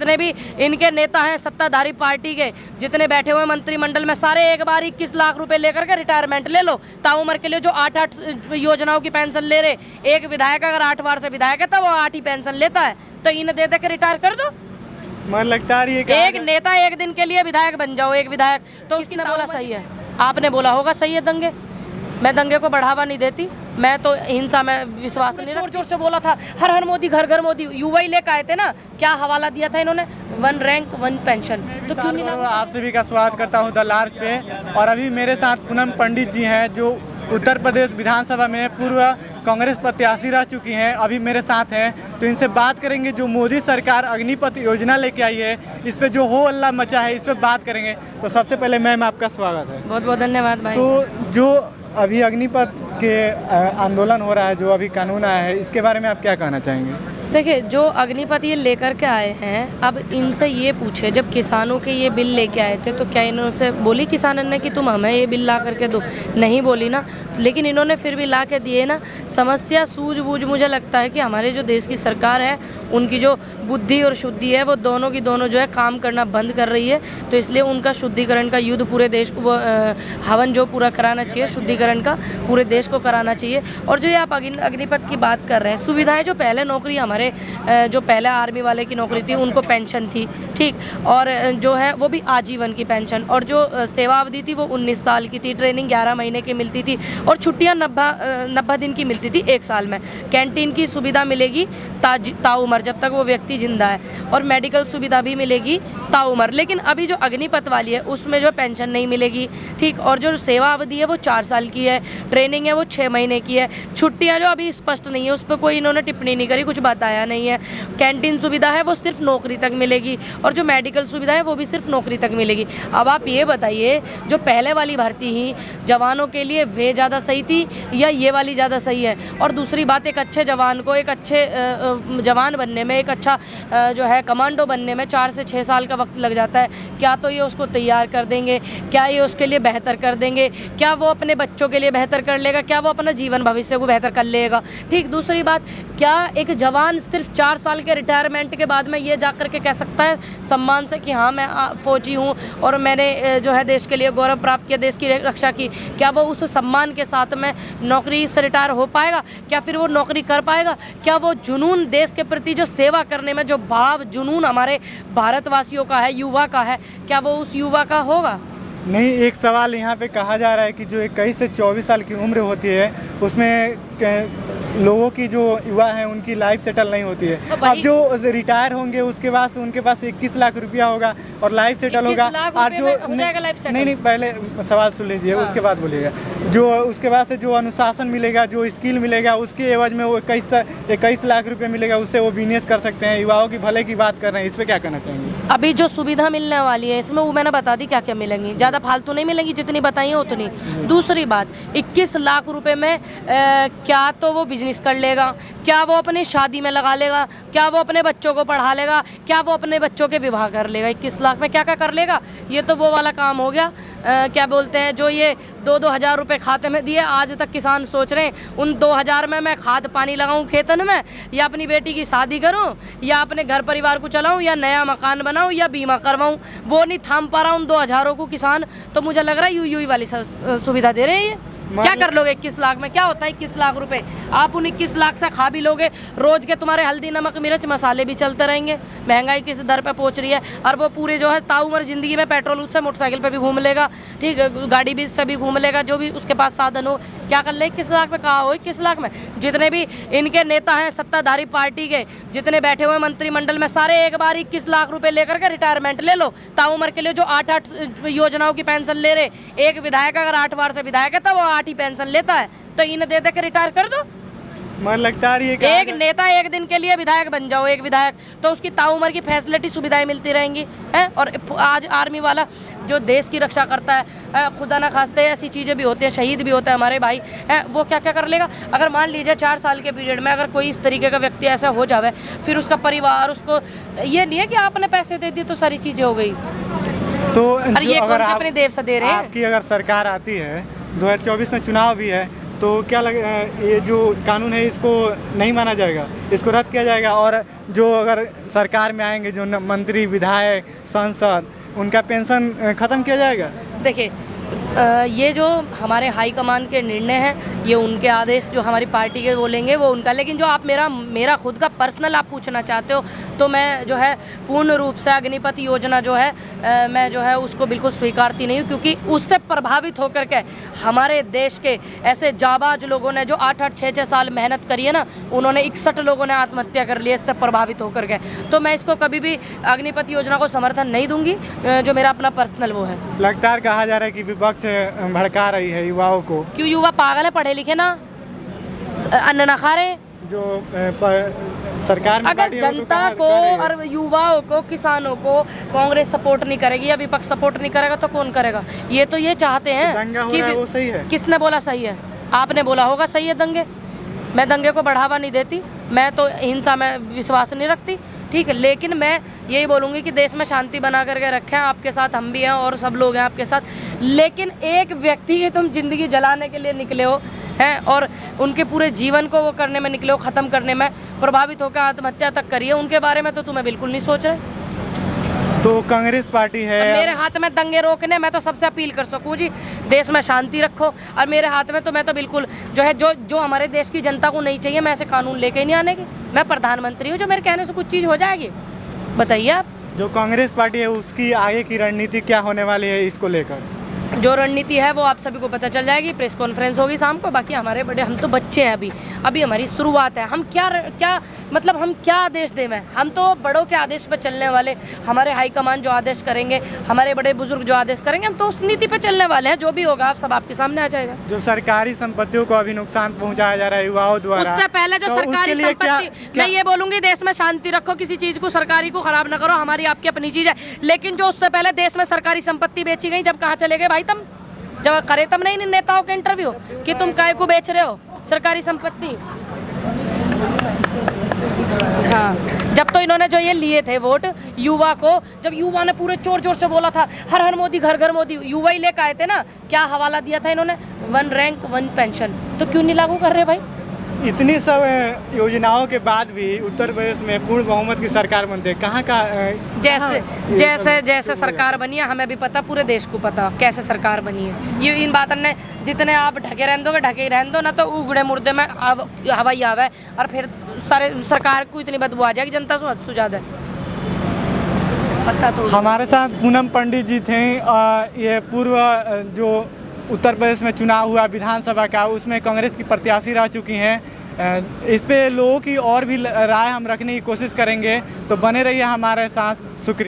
जितने भी इनके नेता हैं सत्ताधारी पार्टी के, जितने बैठे हुए मंत्रिमंडल में, सारे एक बार 21 लाख रुपए लेकर के रिटायरमेंट ले लो। ताउम्र के लिए जो 8 योजनाओं की पेंशन ले रहे, एक विधायक अगर 8 बार से विधायक है तो वो 8 ही पेंशन लेता है, तो इन्हें दे के रिटायर कर दो। मन लगता है एक नेता एक दिन के लिए विधायक बन जाओ, एक विधायक, तो किसने बोला सही है? आपने बोला होगा सही है दंगे। मैं दंगे को बढ़ावा नहीं देती, मैं तो हिंसा में विश्वास नहीं। जोर जोर से बोला था हर हर मोदी घर घर मोदी, युवा ही लेकर आए थे ना, क्या हवाला दिया था इन्होंने, 1 रैंक 1 पेंशन। तो क्यों नहीं? आप सभी का स्वागत करता हूं द लार्ज पे। और अभी मेरे साथ पूनम पंडित जी हैं जो उत्तर प्रदेश विधानसभा में पूर्व कांग्रेस प्रत्याशी रह चुकी हैं, अभी मेरे साथ हैं। तो इनसे बात करेंगे जो मोदी सरकार अग्निपथ योजना लेके आई है, इस पे जो हो अल्लाह मचा है, इस पे बात करेंगे। तो सबसे पहले मैम आपका स्वागत है। बहुत बहुत धन्यवाद भाई। तो जो अभी अग्निपथ के आंदोलन हो रहा है, जो अभी कानून आया है, इसके बारे में आप क्या कहना चाहेंगे? देखिए, जो अग्निपथ ये लेकर के आए हैं, अब इनसे ये पूछे, जब किसानों के ये बिल लेके आए थे तो क्या इन्होंने बोली किसानों ने कि तुम हमें ये बिल ला करके दो? नहीं बोली ना, लेकिन इन्होंने फिर भी ला के दिए ना। समस्या सूझबूझ मुझे लगता है कि हमारे जो देश की सरकार है, उनकी जो बुद्धि और शुद्धि है, वो दोनों की दोनों जो है काम करना बंद कर रही है। तो इसलिए उनका शुद्धिकरण का युद्ध पूरे देश को, वो हवन जो पूरा कराना चाहिए, शुद्धिकरण का पूरे देश को कराना चाहिए। और जो ये आप अग्निपथ की बात कर रहे हैं, सुविधाएं जो पहले नौकरी हमारे जो पहले आर्मी वाले की नौकरी थी उनको पेंशन थी, ठीक, और जो है वो भी आजीवन की पेंशन, और जो सेवा अवधि थी वो 19 साल की थी, ट्रेनिंग 11 महीने की मिलती थी, और छुट्टियां 90 दिन की मिलती थी 1 साल में। कैंटीन की सुविधा मिलेगी ताउम्र, जब तक वो व्यक्ति जिंदा है, और मेडिकल सुविधा भी मिलेगी ताउम्र। लेकिन अभी जो अग्निपथ वाली है उसमें जो पेंशन नहीं मिलेगी, ठीक, और जो सेवा अवधि है वो 4 साल की है, ट्रेनिंग है वो 6 महीने की है, छुट्टियाँ जो अभी स्पष्ट नहीं है, उस पर कोई इन्होंने टिप्पणी नहीं करी, कुछ बताया नहीं है। कैंटीन सुविधा है वो सिर्फ नौकरी तक मिलेगी, और जो मेडिकल सुविधा है वो भी सिर्फ नौकरी तक मिलेगी। अब आप ये बताइए, जो पहले वाली भर्ती ही जवानों के लिए वे ज़्यादा सही थी या ये वाली ज़्यादा सही है? और दूसरी बात, एक अच्छे जवान को, एक अच्छे जवान बनने में, एक अच्छा जो है कमांडो बनने में 4 से 6 साल का वक्त लग जाता है। क्या तो ये उसको तैयार कर देंगे? क्या ये उसके लिए बेहतर कर देंगे? क्या वो अपने बच्चों के लिए बेहतर कर लेगा? क्या वो अपना जीवन भविष्य को बेहतर कर लेगा? ठीक, दूसरी बात, क्या एक जवान सिर्फ 4 साल के रिटायरमेंट के बाद में ये जा कर के कह सकता है सम्मान से कि हाँ मैं फौजी हूँ और मैंने जो है देश के लिए गौरव प्राप्त किया, देश की रक्षा की? क्या वो उस सम्मान के साथ में नौकरी से रिटायर हो पाएगा? क्या फिर वो नौकरी कर पाएगा? क्या वो जुनून, देश के प्रति जो सेवा करने में जो भाव, जुनून हमारे भारतवासियों का है, युवा का है, क्या वो उस युवा का होगा? नहीं, एक सवाल यहाँ पे कहा जा रहा है कि जो 21 से 24 साल की उम्र होती है, उसमें लोगों की जो युवा हैं उनकी लाइफ सेटल नहीं होती है। अब जो रिटायर होंगे उसके बाद उनके पास 21 लाख रुपया होगा और लाइफ सेटल होगा। और जो नहीं, पहले सवाल सुन लीजिए, उसके बाद बोलिएगा। जो उसके बाद से जो अनुशासन मिलेगा, जो स्किल मिलेगा, उसके एवज में वो 21 लाख रुपये मिलेगा, उससे वो बिजनेस कर सकते हैं। युवाओं की भले की बात कर रहे हैं, इस पर क्या कहना चाहेंगे? अभी जो सुविधा मिलने वाली है इसमें वो मैंने बता दी क्या क्या मिलेंगी, ज़्यादा फालतू नहीं मिलेंगी, जितनी बताई है उतनी। दूसरी बात, 21 लाख रुपए में क्या तो वो बिजनेस कर लेगा? क्या वो अपनी शादी में लगा लेगा? क्या वो अपने बच्चों को पढ़ा लेगा? क्या वो अपने बच्चों के विवाह कर लेगा? 21 लाख में क्या क्या कर लेगा? ये तो वो वाला काम हो गया। क्या बोलते हैं, जो ये 2-2 हज़ार रुपये खाते में दिए, आज तक किसान सोच रहे हैं उन 2 हज़ार में मैं खाद पानी लगाऊं खेतन में, या अपनी बेटी की शादी करूं, या अपने घर परिवार को चलाऊं, या नया मकान बनाऊं, या बीमा करवाऊं। वो नहीं थाम पा रहा उन 2 हज़ारों को किसान। तो मुझे लग रहा है यू वाली सुविधा दे रहे हैं। ये क्या कर लोगे 21 लाख में? क्या होता है 21 लाख रुपए? आप उन 21 लाख से खा भी लोगे, रोज के तुम्हारे हल्दी नमक मिर्च मसाले भी चलते रहेंगे। महंगाई किस दर पे पहुंच रही है, और वो पूरे जो है ताउम्र जिंदगी में पेट्रोल उससे मोटरसाइकिल पे भी घूम लेगा, ठीक है, गाड़ी भी से भी घूम लेगा, जो भी उसके पास साधन हो। क्या कर ले 21 लाख में? कहा हो 21 लाख में? जितने भी इनके नेता हैं सत्ताधारी पार्टी के, जितने बैठे हुए मंत्रिमंडल में, सारे एक बार 21 लाख रुपए लेकर के रिटायरमेंट ले लो। ताउम्र के लिए जो 8 योजनाओं की पेंशन ले रहे, एक विधायक अगर 8 बार से विधायक है तो वो 8 ही पेंशन लेता है, तो इन्हें दे के रिटायर कर दो। मन लगता है एक नेता एक दिन के लिए विधायक बन जाओ, एक विधायक, तो उसकी ताउम्र की फैसिलिटी सुविधाएं मिलती रहेंगी हैं। और आज आर्मी वाला जो देश की रक्षा करता है, खुदा ना खास्ते ऐसी चीज़ें भी होती हैं, शहीद भी होते हैं हमारे भाई हैं, वो क्या क्या कर लेगा? अगर मान लीजिए 4 साल के पीरियड में अगर कोई इस तरीके का व्यक्ति ऐसा हो जावे, फिर उसका परिवार, उसको ये नहीं है कि आपने पैसे दे दिए तो सारी चीज़ें हो गई। तो अरे ये अगर अपने देव से दे रहे हैं। आपकी अगर सरकार आती है, 2024 में चुनाव भी है, तो क्या ये जो कानून है इसको नहीं माना जाएगा, इसको रद्द किया जाएगा? और जो अगर सरकार में आएंगे जो मंत्री, विधायक, सांसद, उनका पेंशन ख़त्म किया जाएगा? देखिए, ये जो हमारे हाईकमान के निर्णय हैं, ये उनके आदेश जो हमारी पार्टी के बोलेंगे वो उनका, लेकिन जो आप मेरा खुद का पर्सनल आप पूछना चाहते हो तो मैं जो है पूर्ण रूप से अग्निपथ योजना जो है मैं जो है उसको बिल्कुल स्वीकारती नहीं हूँ, क्योंकि उससे प्रभावित होकर के हमारे देश के ऐसे जाबाज लोगों ने जो 8-8, 6-6 साल मेहनत करी है ना, उन्होंने 61 लोगों ने आत्महत्या कर ली इससे प्रभावित होकर के। तो मैं इसको कभी भी अग्निपथ योजना को समर्थन नहीं दूंगी, जो मेरा अपना पर्सनल वो है। लगातार कहा जा रहा है कि विपक्ष भड़का रही है युवाओं को। क्यों? युवा पागल है, पढ़े लिखे ना, अन्न ना खा रहे। जो सरकार में अगर जनता को और युवाओं को, किसानों को कांग्रेस सपोर्ट नहीं करेगी या विपक्ष सपोर्ट नहीं करेगा तो कौन करेगा? ये तो ये चाहते हैं दंगा हो कि रहा है, वो सही है? किसने बोला सही है? आपने बोला होगा सही है दंगे। मैं दंगे को बढ़ावा नहीं देती, मैं तो हिंसा में विश्वास नहीं रखती, ठीक है। लेकिन मैं यही बोलूँगी कि देश में शांति बना करके रखें, आपके साथ हम भी हैं और सब लोग हैं आपके साथ। लेकिन एक व्यक्ति की तुम ज़िंदगी जलाने के लिए निकले हो हैं और उनके पूरे जीवन को वो करने में निकले हो, ख़त्म करने में, प्रभावित होकर आत्महत्या तक करी है, उनके बारे में तो तुम्हें बिल्कुल नहीं सोच रहे। तो कांग्रेस पार्टी है, मेरे हाथ में दंगे रोकने, मैं तो सबसे अपील कर सकूँ जी, देश में शांति रखो। और मेरे हाथ में तो मैं तो बिल्कुल जो है जो हमारे देश की जनता को नहीं चाहिए, मैं ऐसे कानून लेके ही नहीं आने की। मैं प्रधानमंत्री हूँ, जो मेरे कहने से कुछ चीज़ हो जाएगी? बताइए आप। जो कांग्रेस पार्टी है उसकी आगे की रणनीति क्या होने वाली है इसको लेकर? जो रणनीति है वो आप सभी को पता चल जाएगी, प्रेस कॉन्फ्रेंस होगी शाम को। बाकी हमारे बड़े, हम तो बच्चे हैं, अभी हमारी शुरुआत है। हम क्या मतलब हम क्या आदेश दें? हम तो बड़ों के आदेश पर चलने वाले, हमारे हाईकमान जो आदेश करेंगे, हमारे बड़े बुजुर्ग जो आदेश करेंगे, हम तो उस नीति पर चलने वाले हैं। जो भी होगा आप सब आपके सामने आ जाएगा। जो सरकारी संपत्तियों को अभी नुकसान पहुंचाया जा रहा है युवाओं द्वारा, उससे पहले जो तो सरकारी संपत्ति, मैं ये बोलूंगी देश में शांति रखो, किसी चीज को सरकारी को खराब ना करो, हमारी आपकी अपनी चीज है। लेकिन जो उससे पहले देश में सरकारी संपत्ति बेची गई, जब कहाँ चले गए भाई तुम? जब करे तब नहीं नेताओं के इंटरव्यू कि तुम काय को बेच रहे हो सरकारी संपत्ति। हाँ, जब तो इन्होंने जो ये लिए थे वोट युवा को, जब युवा ने पूरे जोर जोर से बोला था हर हर मोदी, घर घर मोदी, युवा ही लेकर आए थे ना, क्या हवाला दिया था इन्होंने? 1 रैंक 1 पेंशन। तो क्यों नहीं लागू कर रहे भाई? इतनी सब योजनाओं के बाद भी उत्तर प्रदेश में पूर्ण बहुमत की सरकार बनते, कहाँ का जैसे सरकार बनी है, हमें भी पता, पूरे देश को पता कैसे सरकार बनी है। ये इन बातों ने जितने आप ढके रहने दोगे, ढके ही रहने दो ना, तो उगड़े मुर्दे में हवाई आवे और फिर सारे सरकार को इतनी बदबू आ जाएगी, जनता से हद से ज़्यादा पता। तो हमारे साथ पूनम पंडित जी थे। ये पूर्व जो उत्तर प्रदेश में चुनाव हुआ विधानसभा का, उसमें कांग्रेस की प्रत्याशी रह चुकी हैं। इस पे लोगों की और भी राय हम रखने की कोशिश करेंगे, तो बने रहिए हमारे साथ।